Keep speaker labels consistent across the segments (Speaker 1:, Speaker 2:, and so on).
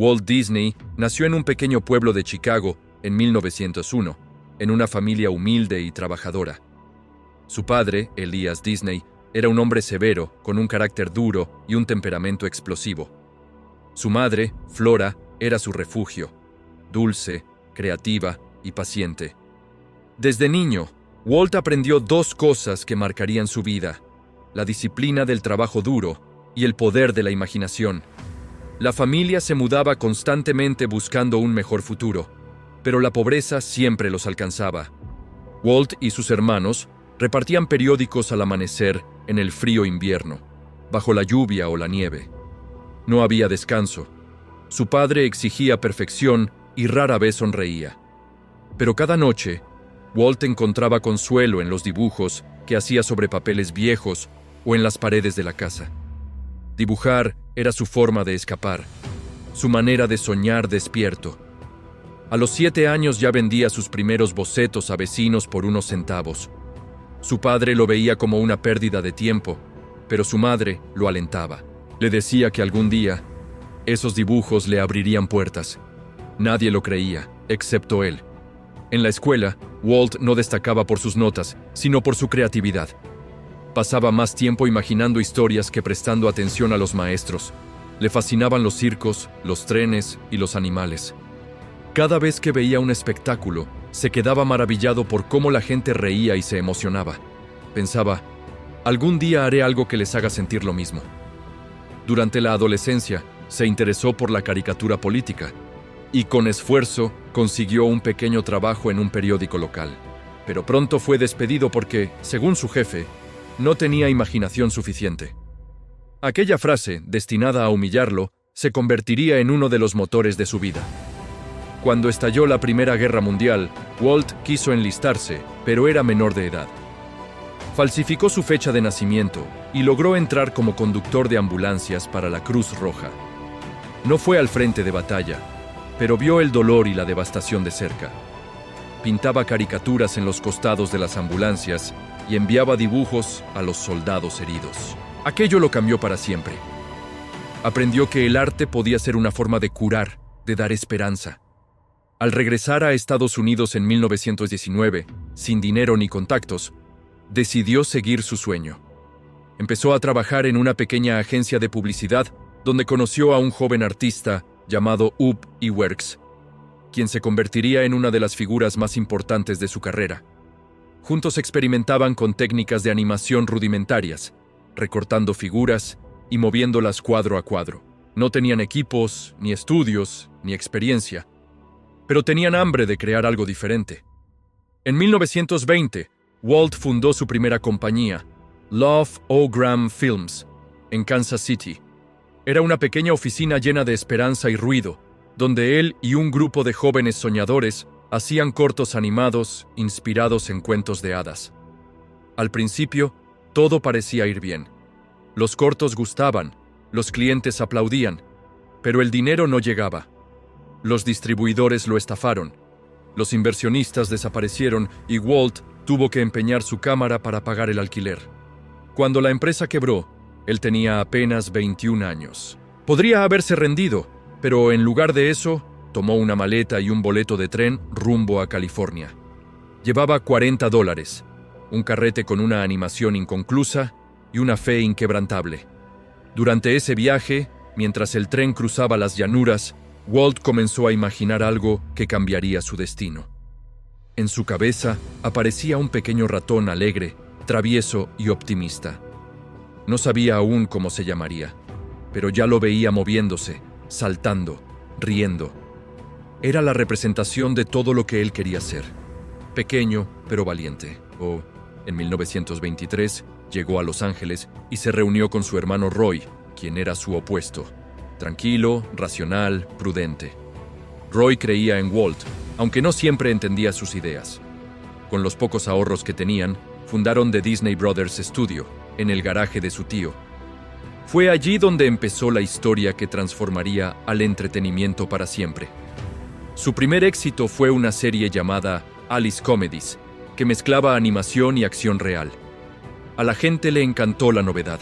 Speaker 1: Walt Disney nació en un pequeño pueblo de Chicago en 1901, en una familia humilde y trabajadora. Su padre, Elias Disney, era un hombre severo, con un carácter duro y un temperamento explosivo. Su madre, Flora, era su refugio, dulce, creativa y paciente. Desde niño, Walt aprendió dos cosas que marcarían su vida: la disciplina del trabajo duro y el poder de la imaginación. La familia se mudaba constantemente buscando un mejor futuro, pero la pobreza siempre los alcanzaba. Walt y sus hermanos repartían periódicos al amanecer en el frío invierno, bajo la lluvia o la nieve. No había descanso. Su padre exigía perfección y rara vez sonreía. Pero cada noche, Walt encontraba consuelo en los dibujos que hacía sobre papeles viejos o en las paredes de la casa. Dibujar era su forma de escapar, su manera de soñar despierto. A los 7 años ya vendía sus primeros bocetos a vecinos por unos centavos. Su padre lo veía como una pérdida de tiempo, pero su madre lo alentaba. Le decía que algún día esos dibujos le abrirían puertas. Nadie lo creía, excepto él. En la escuela, Walt no destacaba por sus notas, sino por su creatividad. Pasaba más tiempo imaginando historias que prestando atención a los maestros. Le fascinaban los circos, los trenes y los animales. Cada vez que veía un espectáculo, se quedaba maravillado por cómo la gente reía y se emocionaba. Pensaba, algún día haré algo que les haga sentir lo mismo. Durante la adolescencia, se interesó por la caricatura política y con esfuerzo consiguió un pequeño trabajo en un periódico local. Pero pronto fue despedido porque, según su jefe, no tenía imaginación suficiente. Aquella frase, destinada a humillarlo, se convertiría en uno de los motores de su vida. Cuando estalló la Primera Guerra Mundial, Walt quiso enlistarse, pero era menor de edad. Falsificó su fecha de nacimiento y logró entrar como conductor de ambulancias para la Cruz Roja. No fue al frente de batalla, pero vio el dolor y la devastación de cerca. Pintaba caricaturas en los costados de las ambulancias y enviaba dibujos a los soldados heridos. Aquello lo cambió para siempre. Aprendió que el arte podía ser una forma de curar, de dar esperanza. Al regresar a Estados Unidos en 1919, sin dinero ni contactos, decidió seguir su sueño. Empezó a trabajar en una pequeña agencia de publicidad donde conoció a un joven artista llamado Ub Iwerks, quien se convertiría en una de las figuras más importantes de su carrera. Juntos experimentaban con técnicas de animación rudimentarias, recortando figuras y moviéndolas cuadro a cuadro. No tenían equipos, ni estudios, ni experiencia, pero tenían hambre de crear algo diferente. En 1920, Walt fundó su primera compañía, Love O-Gram Films, en Kansas City. Era una pequeña oficina llena de esperanza y ruido, donde él y un grupo de jóvenes soñadores hacían cortos animados inspirados en cuentos de hadas. Al principio, todo parecía ir bien. Los cortos gustaban, los clientes aplaudían, pero el dinero no llegaba. Los distribuidores lo estafaron, los inversionistas desaparecieron y Walt tuvo que empeñar su cámara para pagar el alquiler. Cuando la empresa quebró, él tenía apenas 21 años. Podría haberse rendido, pero en lugar de eso, tomó una maleta y un boleto de tren rumbo a California. Llevaba $40, un carrete con una animación inconclusa y una fe inquebrantable. Durante ese viaje, mientras el tren cruzaba las llanuras, Walt comenzó a imaginar algo que cambiaría su destino. En su cabeza aparecía un pequeño ratón alegre, travieso y optimista. No sabía aún cómo se llamaría, pero ya lo veía moviéndose, saltando, riendo. Era la representación de todo lo que él quería ser. Pequeño, pero valiente. En 1923, llegó a Los Ángeles y se reunió con su hermano Roy, quien era su opuesto. Tranquilo, racional, prudente. Roy creía en Walt, aunque no siempre entendía sus ideas. Con los pocos ahorros que tenían, fundaron The Disney Brothers Studio, en el garaje de su tío. Fue allí donde empezó la historia que transformaría al entretenimiento para siempre. Su primer éxito fue una serie llamada Alice Comedies, que mezclaba animación y acción real. A la gente le encantó la novedad.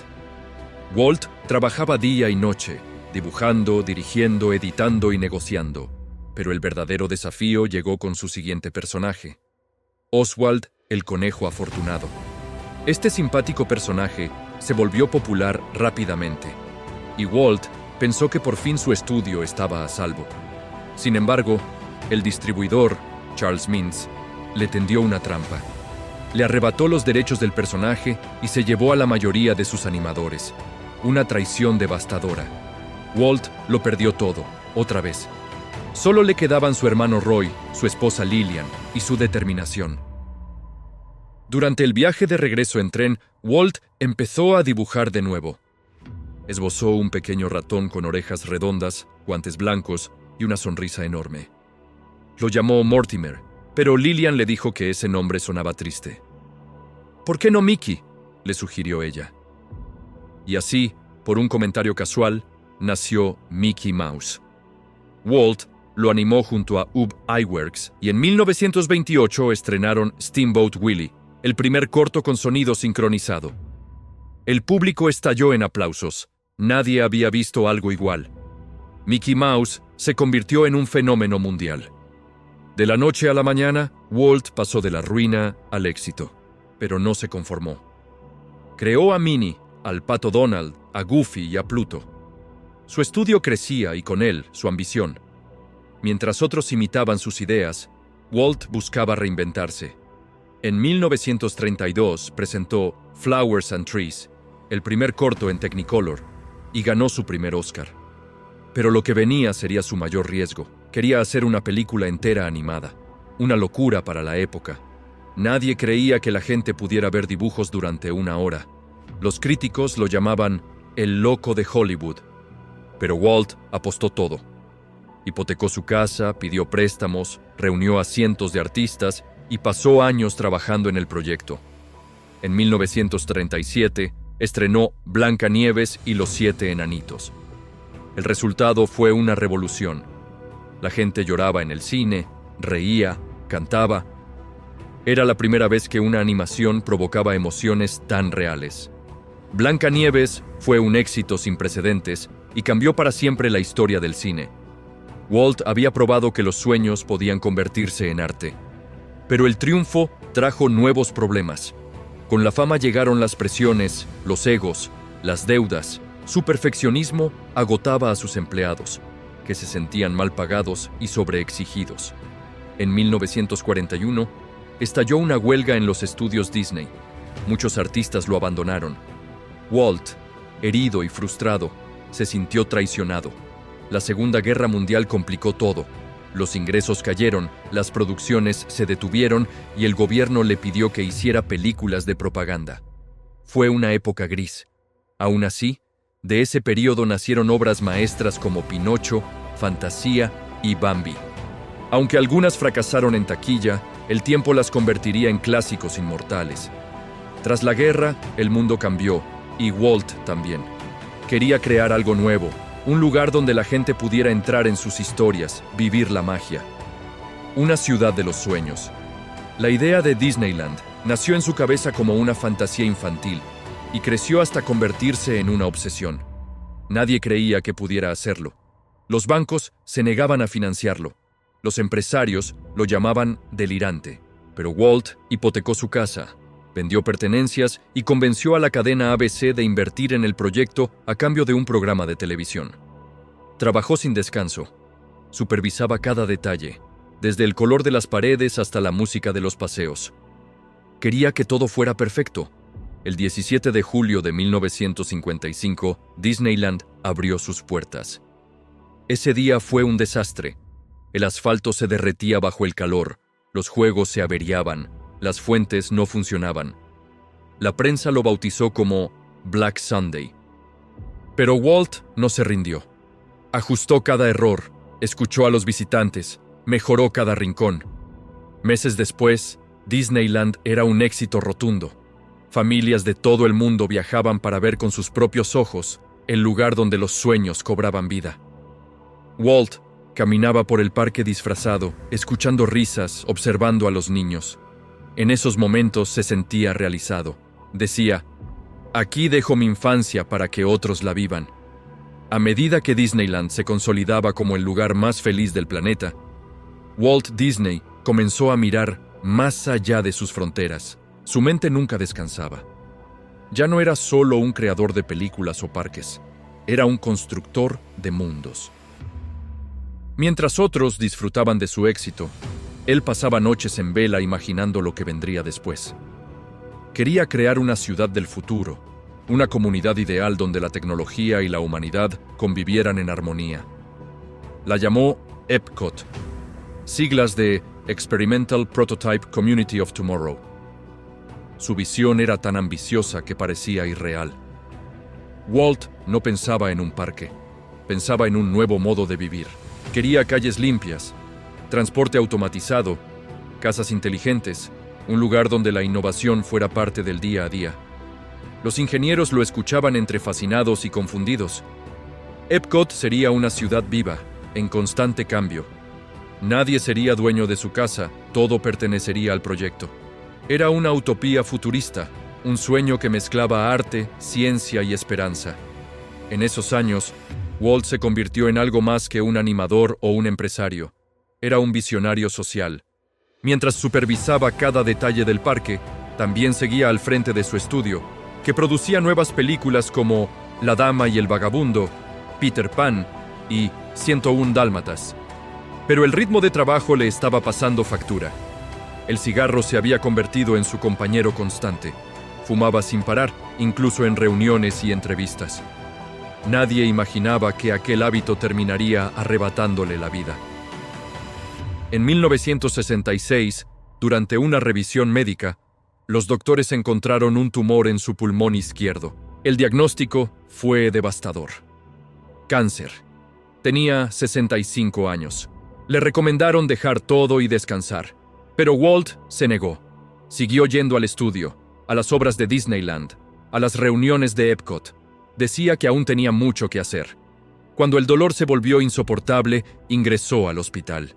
Speaker 1: Walt trabajaba día y noche, dibujando, dirigiendo, editando y negociando. Pero el verdadero desafío llegó con su siguiente personaje, Oswald, el conejo afortunado. Este simpático personaje se volvió popular rápidamente, y Walt pensó que por fin su estudio estaba a salvo. Sin embargo, el distribuidor, Charles Mintz, le tendió una trampa. Le arrebató los derechos del personaje y se llevó a la mayoría de sus animadores. Una traición devastadora. Walt lo perdió todo, otra vez. Solo le quedaban su hermano Roy, su esposa Lillian y su determinación. Durante el viaje de regreso en tren, Walt empezó a dibujar de nuevo. Esbozó un pequeño ratón con orejas redondas, guantes blancos y una sonrisa enorme. Lo llamó Mortimer, pero Lillian le dijo que ese nombre sonaba triste. «¿Por qué no Mickey?», le sugirió ella. Y así, por un comentario casual, nació Mickey Mouse. Walt lo animó junto a Ub Iwerks y en 1928 estrenaron Steamboat Willie, el primer corto con sonido sincronizado. El público estalló en aplausos. Nadie había visto algo igual. Mickey Mouse se convirtió en un fenómeno mundial. De la noche a la mañana, Walt pasó de la ruina al éxito, pero no se conformó. Creó a Minnie, al Pato Donald, a Goofy y a Pluto. Su estudio crecía y con él su ambición. Mientras otros imitaban sus ideas, Walt buscaba reinventarse. En 1932 presentó Flowers and Trees, el primer corto en Technicolor, y ganó su primer Oscar. Pero lo que venía sería su mayor riesgo. Quería hacer una película entera animada, una locura para la época. Nadie creía que la gente pudiera ver dibujos durante una hora. Los críticos lo llamaban el loco de Hollywood. Pero Walt apostó todo. Hipotecó su casa, pidió préstamos, reunió a cientos de artistas y pasó años trabajando en el proyecto. En 1937 estrenó Blancanieves y los 7 enanitos. El resultado fue una revolución. La gente lloraba en el cine, reía, cantaba. Era la primera vez que una animación provocaba emociones tan reales. Blancanieves fue un éxito sin precedentes y cambió para siempre la historia del cine. Walt había probado que los sueños podían convertirse en arte. Pero el triunfo trajo nuevos problemas. Con la fama llegaron las presiones, los egos, las deudas. Su perfeccionismo agotaba a sus empleados, que se sentían mal pagados y sobreexigidos. En 1941, estalló una huelga en los estudios Disney. Muchos artistas lo abandonaron. Walt, herido y frustrado, se sintió traicionado. La Segunda Guerra Mundial complicó todo. Los ingresos cayeron, las producciones se detuvieron y el gobierno le pidió que hiciera películas de propaganda. Fue una época gris. Aún así, de ese periodo nacieron obras maestras como Pinocho, Fantasía y Bambi. Aunque algunas fracasaron en taquilla, el tiempo las convertiría en clásicos inmortales. Tras la guerra, el mundo cambió, y Walt también. Quería crear algo nuevo, un lugar donde la gente pudiera entrar en sus historias, vivir la magia. Una ciudad de los sueños. La idea de Disneyland nació en su cabeza como una fantasía infantil y creció hasta convertirse en una obsesión. Nadie creía que pudiera hacerlo. Los bancos se negaban a financiarlo. Los empresarios lo llamaban delirante. Pero Walt hipotecó su casa, vendió pertenencias y convenció a la cadena ABC de invertir en el proyecto a cambio de un programa de televisión. Trabajó sin descanso. Supervisaba cada detalle, desde el color de las paredes hasta la música de los paseos. Quería que todo fuera perfecto. El 17 de julio de 1955, Disneyland abrió sus puertas. Ese día fue un desastre. El asfalto se derretía bajo el calor, los juegos se averiaban, las fuentes no funcionaban. La prensa lo bautizó como Black Sunday. Pero Walt no se rindió. Ajustó cada error, escuchó a los visitantes, mejoró cada rincón. Meses después, Disneyland era un éxito rotundo. Familias de todo el mundo viajaban para ver con sus propios ojos el lugar donde los sueños cobraban vida. Walt caminaba por el parque disfrazado, escuchando risas, observando a los niños. En esos momentos se sentía realizado. Decía, «Aquí dejo mi infancia para que otros la vivan». A medida que Disneyland se consolidaba como el lugar más feliz del planeta, Walt Disney comenzó a mirar más allá de sus fronteras. Su mente nunca descansaba. Ya no era solo un creador de películas o parques, era un constructor de mundos. Mientras otros disfrutaban de su éxito, él pasaba noches en vela imaginando lo que vendría después. Quería crear una ciudad del futuro, una comunidad ideal donde la tecnología y la humanidad convivieran en armonía. La llamó Epcot, siglas de Experimental Prototype Community of Tomorrow. Su visión era tan ambiciosa que parecía irreal. Walt no pensaba en un parque, pensaba en un nuevo modo de vivir. Quería calles limpias, transporte automatizado, casas inteligentes, un lugar donde la innovación fuera parte del día a día. Los ingenieros lo escuchaban entre fascinados y confundidos. Epcot sería una ciudad viva, en constante cambio. Nadie sería dueño de su casa, todo pertenecería al proyecto. Era una utopía futurista, un sueño que mezclaba arte, ciencia y esperanza. En esos años, Walt se convirtió en algo más que un animador o un empresario. Era un visionario social. Mientras supervisaba cada detalle del parque, también seguía al frente de su estudio, que producía nuevas películas como La Dama y el Vagabundo, Peter Pan y 101 Dálmatas. Pero el ritmo de trabajo le estaba pasando factura. El cigarro se había convertido en su compañero constante. Fumaba sin parar, incluso en reuniones y entrevistas. Nadie imaginaba que aquel hábito terminaría arrebatándole la vida. En 1966, durante una revisión médica, los doctores encontraron un tumor en su pulmón izquierdo. El diagnóstico fue devastador. Cáncer. Tenía 65 años. Le recomendaron dejar todo y descansar. Pero Walt se negó. Siguió yendo al estudio, a las obras de Disneyland, a las reuniones de Epcot. Decía que aún tenía mucho que hacer. Cuando el dolor se volvió insoportable, ingresó al hospital.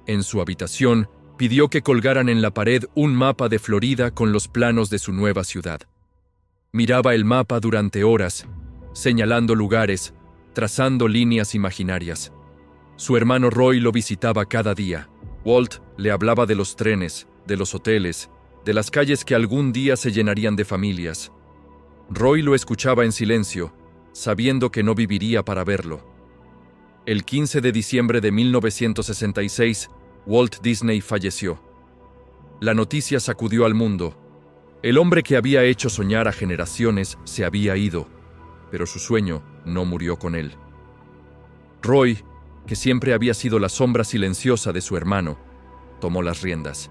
Speaker 1: En su habitación, pidió que colgaran en la pared un mapa de Florida con los planos de su nueva ciudad. Miraba el mapa durante horas, señalando lugares, trazando líneas imaginarias. Su hermano Roy lo visitaba cada día. Walt le hablaba de los trenes, de los hoteles, de las calles que algún día se llenarían de familias. Roy lo escuchaba en silencio, sabiendo que no viviría para verlo. El 15 de diciembre de 1966, Walt Disney falleció. La noticia sacudió al mundo. El hombre que había hecho soñar a generaciones se había ido, pero su sueño no murió con él. Roy, que siempre había sido la sombra silenciosa de su hermano, tomó las riendas.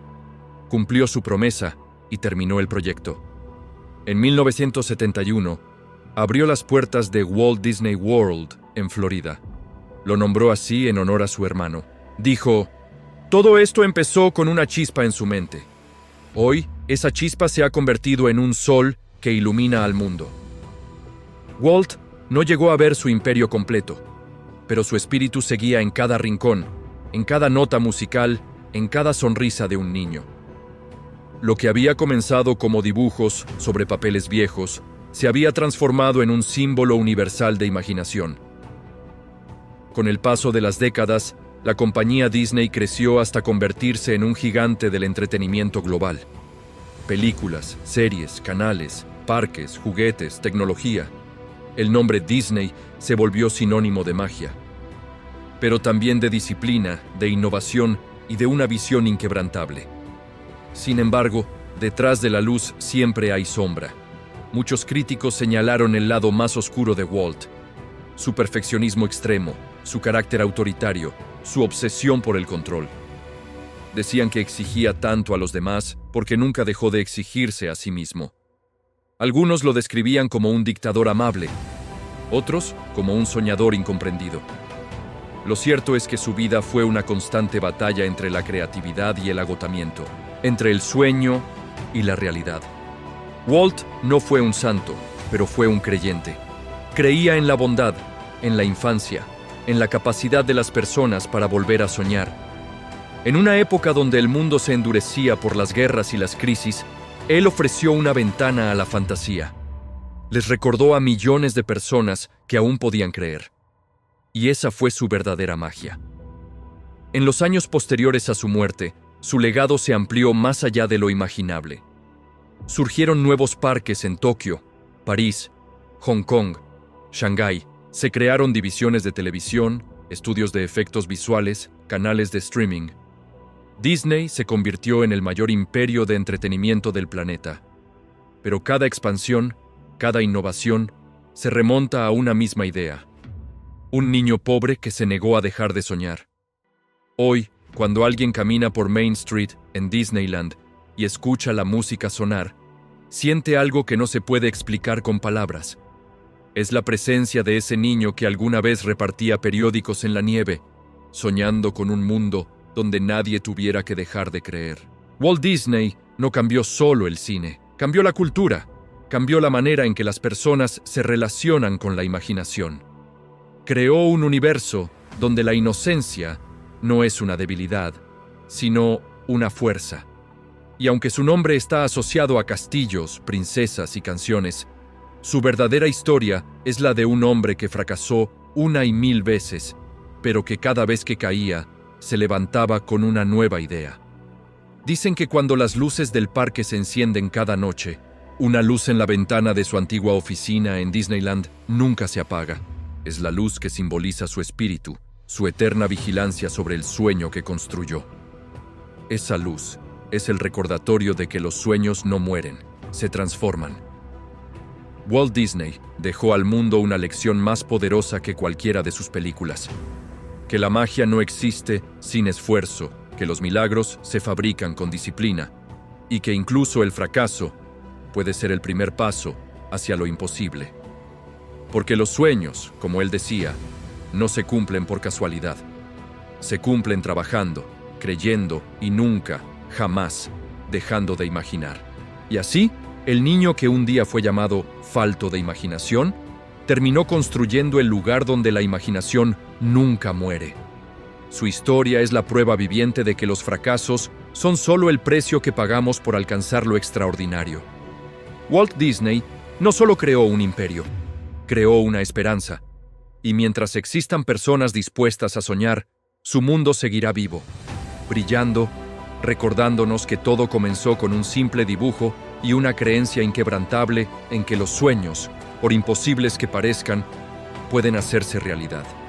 Speaker 1: Cumplió su promesa y terminó el proyecto. En 1971, abrió las puertas de Walt Disney World en Florida. Lo nombró así en honor a su hermano. Dijo, todo esto empezó con una chispa en su mente. Hoy, esa chispa se ha convertido en un sol que ilumina al mundo. Walt no llegó a ver su imperio completo, pero su espíritu seguía en cada rincón, en cada nota musical, en cada sonrisa de un niño. Lo que había comenzado como dibujos sobre papeles viejos se había transformado en un símbolo universal de imaginación. Con el paso de las décadas, la compañía Disney creció hasta convertirse en un gigante del entretenimiento global. Películas, series, canales, parques, juguetes, tecnología. El nombre Disney se volvió sinónimo de magia, pero también de disciplina, de innovación y de una visión inquebrantable. Sin embargo, detrás de la luz siempre hay sombra. Muchos críticos señalaron el lado más oscuro de Walt: su perfeccionismo extremo, su carácter autoritario, su obsesión por el control. Decían que exigía tanto a los demás porque nunca dejó de exigirse a sí mismo. Algunos lo describían como un dictador amable, otros como un soñador incomprendido. Lo cierto es que su vida fue una constante batalla entre la creatividad y el agotamiento, entre el sueño y la realidad. Walt no fue un santo, pero fue un creyente. Creía en la bondad, en la infancia, en la capacidad de las personas para volver a soñar. En una época donde el mundo se endurecía por las guerras y las crisis, él ofreció una ventana a la fantasía. Les recordó a millones de personas que aún podían creer. Y esa fue su verdadera magia. En los años posteriores a su muerte, su legado se amplió más allá de lo imaginable. Surgieron nuevos parques en Tokio, París, Hong Kong, Shanghái. Se crearon divisiones de televisión, estudios de efectos visuales, canales de streaming. Disney se convirtió en el mayor imperio de entretenimiento del planeta. Pero cada expansión, cada innovación, se remonta a una misma idea. Un niño pobre que se negó a dejar de soñar. Hoy, cuando alguien camina por Main Street en Disneyland y escucha la música sonar, siente algo que no se puede explicar con palabras. Es la presencia de ese niño que alguna vez repartía periódicos en la nieve, soñando con un mundo donde nadie tuviera que dejar de creer. Walt Disney no cambió solo el cine, cambió la cultura, cambió la manera en que las personas se relacionan con la imaginación. Creó un universo donde la inocencia no es una debilidad, sino una fuerza. Y aunque su nombre está asociado a castillos, princesas y canciones, su verdadera historia es la de un hombre que fracasó 1,000 veces, pero que cada vez que caía, se levantaba con una nueva idea. Dicen que cuando las luces del parque se encienden cada noche, una luz en la ventana de su antigua oficina en Disneyland nunca se apaga. Es la luz que simboliza su espíritu, su eterna vigilancia sobre el sueño que construyó. Esa luz es el recordatorio de que los sueños no mueren, se transforman. Walt Disney dejó al mundo una lección más poderosa que cualquiera de sus películas: que la magia no existe sin esfuerzo, que los milagros se fabrican con disciplina y que incluso el fracaso puede ser el primer paso hacia lo imposible. Porque los sueños, como él decía, no se cumplen por casualidad. Se cumplen trabajando, creyendo y nunca, jamás, dejando de imaginar. Y así, el niño que un día fue llamado falto de imaginación, terminó construyendo el lugar donde la imaginación nunca muere. Su historia es la prueba viviente de que los fracasos son solo el precio que pagamos por alcanzar lo extraordinario. Walt Disney no solo creó un imperio, creó una esperanza. Y mientras existan personas dispuestas a soñar, su mundo seguirá vivo, brillando, recordándonos que todo comenzó con un simple dibujo y una creencia inquebrantable en que los sueños, por imposibles que parezcan, pueden hacerse realidad.